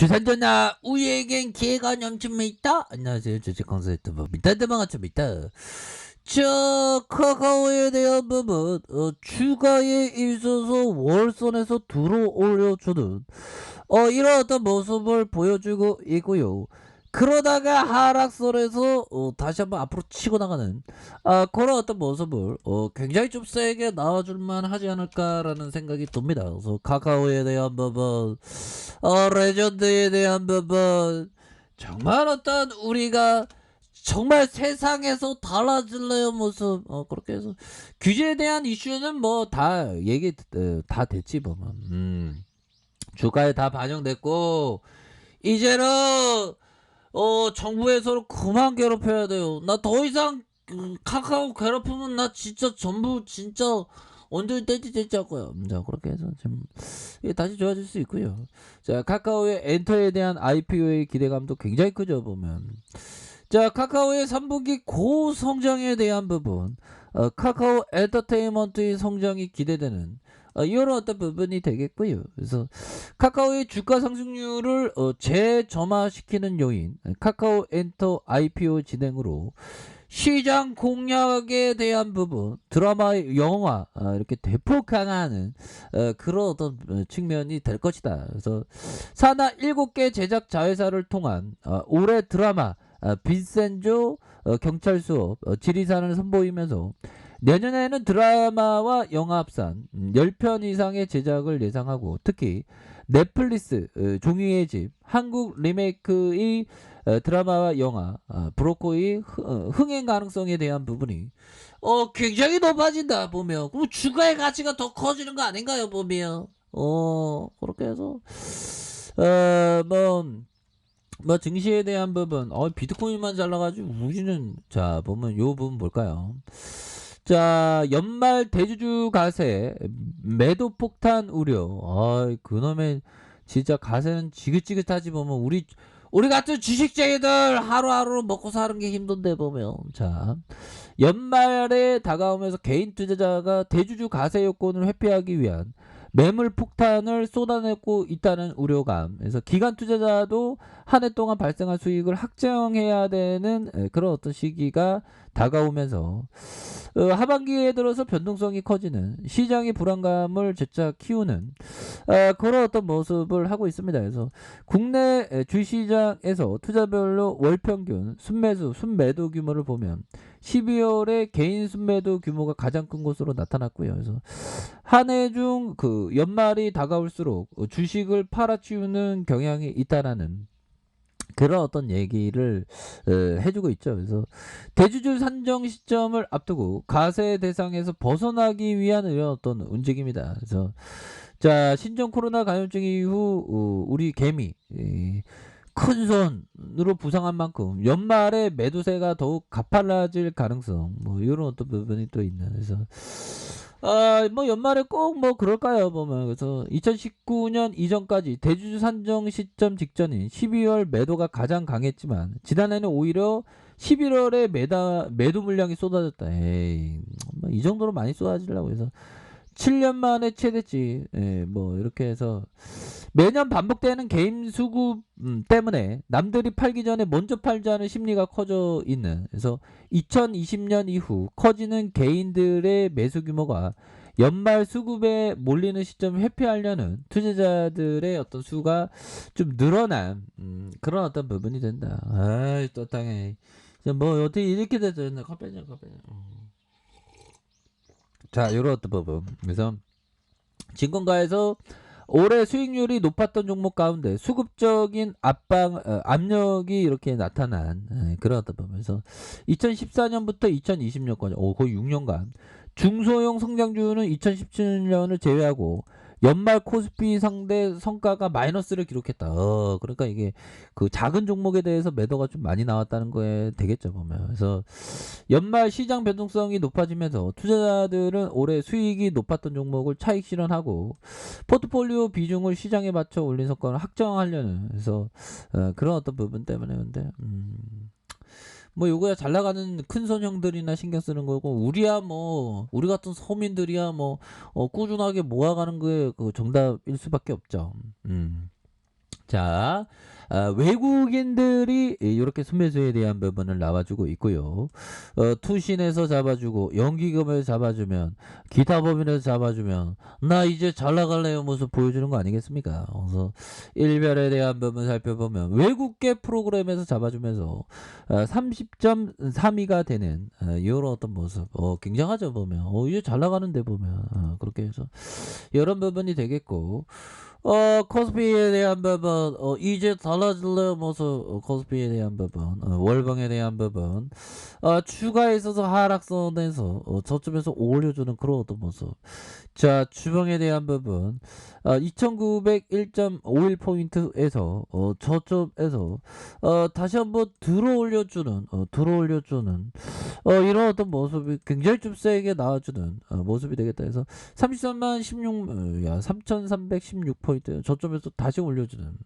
주산전화 우리에겐 기회가 넘칩니다. 안녕하세요. 주식 컨설턴트 미타드방아입니다. 자, 카카오에 대한 부분 추가에 있어서 월선에서 들어올려주는 이런 어떤 모습을 보여주고 있고요. 그러다가 하락선에서 다시 한번 앞으로 치고 나가는 그런 어떤 모습을 굉장히 좀 세게 나와줄만 하지 않을까라는 생각이 듭니다. 그래서 카카오에 대한 부분, 레전드에 대한 부분, 정말 어떤 우리가 정말 세상에서 달라질래요 모습, 그렇게 해서 규제에 대한 이슈는 뭐 다 얘기 다 됐지 보면. 주가에 다 반영됐고 이제는 정부에서는 그만 괴롭혀야 돼요. 나 더 이상 카카오 괴롭히면 나 진짜 전부 진짜 언제 떼지 할 거야. 자, 그렇게 해서 좀 이게 다시 좋아질 수 있고요. 자, 카카오의 엔터에 대한 IPO의 기대감도 굉장히 크죠 보면. 자, 카카오의 3분기 고성장에 대한 부분, 카카오 엔터테인먼트의 성장이 기대되는 이런 어떤 부분이 되겠고요. 그래서 카카오의 주가 상승률을 재점화시키는 요인, 카카오 엔터 IPO 진행으로 시장 공략에 대한 부분, 드라마, 영화 이렇게 대폭 강화하는 그런 어떤 측면이 될 것이다. 그래서 산하 7개 제작 자회사를 통한 올해 드라마 빈센조 경찰 수업 지리산을 선보이면서 내년에는 드라마와 영화 합산 10편 이상의 제작을 예상하고, 특히 넷플릭스 종이의 집 한국 리메이크의 드라마와 영화 브로코의 흥행 가능성에 대한 부분이 굉장히 높아진다 보면. 그럼 주가의 가치가 더 커지는 거 아닌가요 보면. 그렇게 해서 뭐 증시에 대한 부분, 비트코인만 잘 나가지고 우리는, 자 보면 요 부분 볼까요? 자, 연말 대주주 가세 매도 폭탄 우려. 그놈의 진짜 가세는 지긋지긋하지 보면. 우리 같은 주식쟁이들 하루하루 먹고 사는 게 힘든데 보면. 자, 연말에 다가오면서 개인 투자자가 대주주 가세 요건을 회피하기 위한 매물 폭탄을 쏟아내고 있다는 우려감. 그래서 기관 투자자도 한 해 동안 발생한 수익을 확정해야 되는 그런 어떤 시기가 다가오면서 하반기에 들어서 변동성이 커지는 시장의 불안감을 재차 키우는 그런 어떤 모습을 하고 있습니다. 그래서 국내 주시장에서 투자별로 월평균 순매수, 순매도 규모를 보면 12월에 개인 순매도 규모가 가장 큰 것으로 나타났고요. 그래서 한 해 중 그 연말이 다가올수록 주식을 팔아치우는 경향이 있다라는 그런 어떤 얘기를 해주고 있죠. 그래서 대주주 산정 시점을 앞두고 가세 대상에서 벗어나기 위한 이런 어떤 움직임이다. 그래서 자, 신종 코로나 감염증 이후 우리 개미 큰 손으로 부상한 만큼 연말에 매도세가 더욱 가팔라질 가능성, 뭐 이런 어떤 부분이 또 있는. 그래서 뭐 연말에 꼭 뭐 그럴까요 보면. 그래서 2019년 이전까지 대주주 산정 시점 직전인 12월 매도가 가장 강했지만 지난해는 오히려 11월에 매도 물량이 쏟아졌다. 에이, 뭐이 정도로 많이 쏟아지려고 해서 7년 만에 최대치. 뭐 이렇게 해서 매년 반복되는 개인 수급 때문에 남들이 팔기 전에 먼저 팔자는 심리가 커져 있는. 그래서 2020년 이후 커지는 개인들의 매수 규모가 연말 수급에 몰리는 시점을 회피하려는 투자자들의 어떤 수가 좀 늘어난 그런 어떤 부분이 된다. 아이, 또 땅에 뭐 어떻게 이렇게 됐어. 커피냐. 자, 요런 어떤 부분. 그래서 증권가에서 올해 수익률이 높았던 종목 가운데 수급적인 압력이 이렇게 나타난 그런 어떤 부분에서 2014년부터 2020년까지 거의 6년간 중소형 성장주는 2017년을 제외하고 연말 코스피 상대 성과가 마이너스를 기록했다. 그러니까 이게 그 작은 종목에 대해서 매도가 좀 많이 나왔다는 거에 되겠죠 보면. 그래서 연말 시장 변동성이 높아지면서 투자자들은 올해 수익이 높았던 종목을 차익 실현하고 포트폴리오 비중을 시장에 맞춰 올린 성과를 확정하려는. 그래서 그런 어떤 부분 때문에. 근데 뭐 요거야 잘 나가는 큰 손형들이나 신경 쓰는 거고, 우리야 뭐 우리 같은 서민들이야 뭐 꾸준하게 모아가는 게 그 정답일 수밖에 없죠. 자, 외국인들이 이렇게 순매수에 대한 부분을 나와주고 있고요. 투신에서 잡아주고 연기금을 잡아주면 기타 법인에서 잡아주면 나 이제 잘 나갈래요 모습 보여주는 거 아니겠습니까? 그래서 일별에 대한 부분 살펴보면 외국계 프로그램에서 잡아주면서 30.32가 되는 이런 어떤 모습 굉장하죠 보면 이제 잘 나가는데 보면 그렇게 해서 이런 부분이 되겠고 코스피에 대한 부분, 이제 달라질래요 모습, 코스피에 대한 부분, 월봉에 대한 부분, 추가에 있어서 하락선에서, 저점에서 올려주는 그런 어떤 모습. 자, 주봉에 대한 부분, 2901.51포인트에서, 저점에서, 다시 한번 들어 올려주는, 이런 어떤 모습이 굉장히 좀 세게 나와주는, 모습이 되겠다 해서, 33만 3316포인트, 저점에서 다시 올려주는,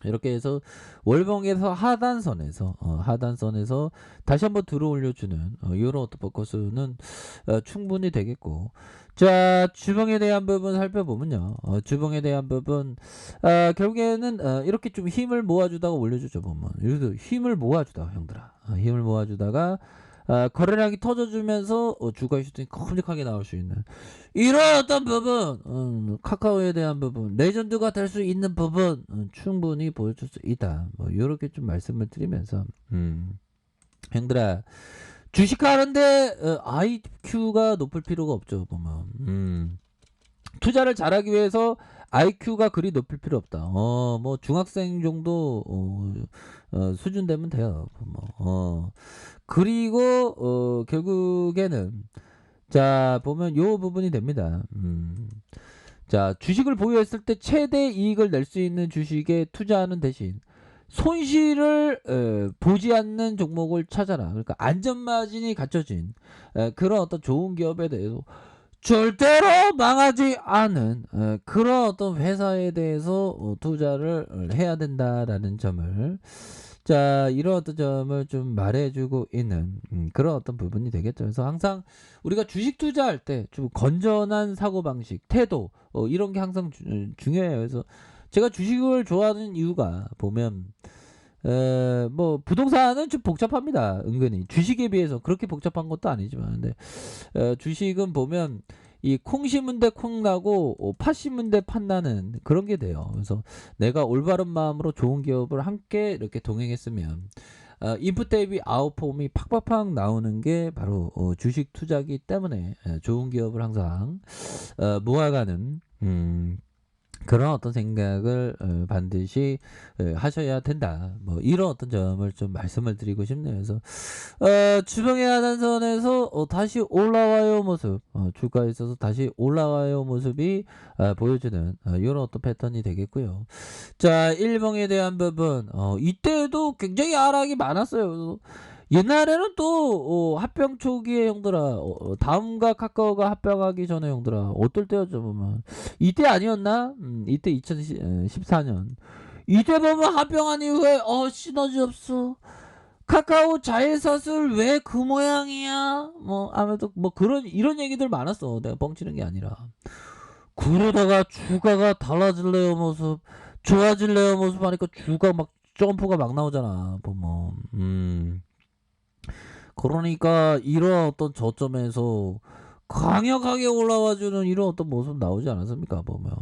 이렇게 해서 월봉에서 하단선에서 다시 한번 들어 올려주는 이런 어떤 포커스는 충분히 되겠고, 자 주봉에 대한 부분 살펴보면요, 주봉에 대한 부분 결국에는 이렇게 좀 힘을 모아주다가 올려주죠 보면 이렇게 힘을 모아주다가 형들아 힘을 모아주다가 거래량이 터져주면서 주가 슈팅이 큼직하게 나올 수 있는 이런 어떤 부분, 카카오에 대한 부분, 레전드가 될 수 있는 부분 충분히 보여줄 수 있다. 뭐 이렇게 좀 말씀을 드리면서 형들아 주식하는데 IQ가 높을 필요가 없죠 보면 투자를 잘하기 위해서 IQ가 그리 높을 필요 없다. 뭐 중학생 정도 수준 되면 돼요. 그리고 결국에는 자 보면 요 부분이 됩니다. 자 주식을 보유했을 때 최대 이익을 낼 수 있는 주식에 투자하는 대신 손실을 보지 않는 종목을 찾아라. 그러니까 안전마진이 갖춰진 그런 어떤 좋은 기업에 대해서 절대로 망하지 않은 그런 어떤 회사에 대해서 투자를 해야 된다라는 점을 자 이런 어떤 점을 좀 말해주고 있는 그런 어떤 부분이 되겠죠. 그래서 항상 우리가 주식 투자할 때 좀 건전한 사고방식 태도 이런 게 항상 중요해요. 그래서 제가 주식을 좋아하는 이유가 보면 뭐 부동산은 좀 복잡합니다. 은근히 주식에 비해서 그렇게 복잡한 것도 아니지만 근데 주식은 보면 이 콩 심은 데 콩 나고 팥 심은 데 팥 나는 그런 게 돼요. 그래서 내가 올바른 마음으로 좋은 기업을 함께 이렇게 동행했으면 인풋 대비 아웃폼이 팍팍팍 나오는 게 바로 주식 투자기 때문에 좋은 기업을 항상 모아가는 그런 어떤 생각을 반드시 하셔야 된다. 뭐 이런 어떤 점을 좀 말씀을 드리고 싶네요. 그래서 주봉의 하단선에서 다시 올라와요 모습, 주가에 있어서 다시 올라와요 모습이 보여주는 이런 어떤 패턴이 되겠고요. 자, 일봉에 대한 부분, 이때도 굉장히 하락이 많았어요. 그래서 옛날에는 또 합병 초기에 형들아 다음과 카카오가 합병하기 전에 형들아 어떨 때였죠 보면 이때 아니었나? 이때 2014년 이때 보면 합병한 이후에 시너지 없어 카카오 자회사슬 왜 그 모양이야 뭐 아무래도 뭐 그런 이런 얘기들 많았어. 내가 뻥치는 게 아니라 그러다가 주가가 달라질래요 모습 좋아질래요 모습 하니까 주가 막 점프가 막 나오잖아 보면 그러니까 이런 어떤 저점에서 강력하게 올라와주는 이런 어떤 모습 나오지 않았습니까 보면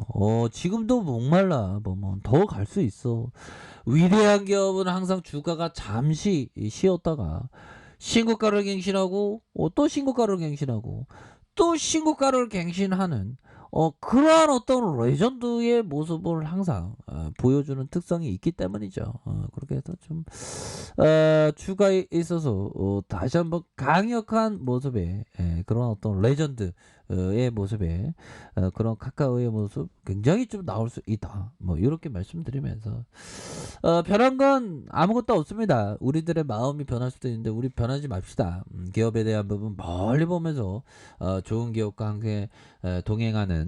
지금도 목말라 보면 더 갈 수 있어. 위대한 기업은 항상 주가가 잠시 쉬었다가 신고가를 갱신하고 또 신고가를 갱신하고 또 신고가를 갱신하는 그러한 어떤 레전드의 모습을 항상 보여주는 특성이 있기 때문이죠. 그렇게 해서 좀 주가에 있어서 다시 한번 강력한 모습의 그런 어떤 레전드의 모습에 그런 카카오의 모습 굉장히 좀 나올 수 있다. 뭐 이렇게 말씀드리면서 변한 건 아무것도 없습니다. 우리들의 마음이 변할 수도 있는데 우리 변하지 맙시다. 기업에 대한 부분 멀리 보면서 좋은 기업과 함께 동행하는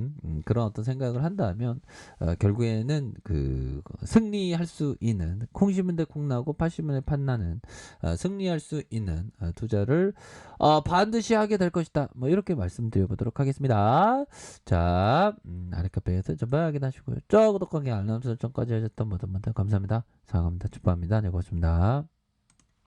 그런 어떤 생각을 한다면 결국에는 그 승리할 수 있는 콩 심은 데 콩 나고 팥 심은 데 팥 나는 승리할 수 있는 투자를 반드시 하게 될 것이다. 뭐 이렇게 말씀드려 보도록 하도록 하겠습니다. 자, 아랫카페에서 전부 확인하시고요. 구독하기 알람 설정까지 해주셨던 모든 분들 감사합니다. 사랑합니다. 축복합니다. 네, 고맙습니다.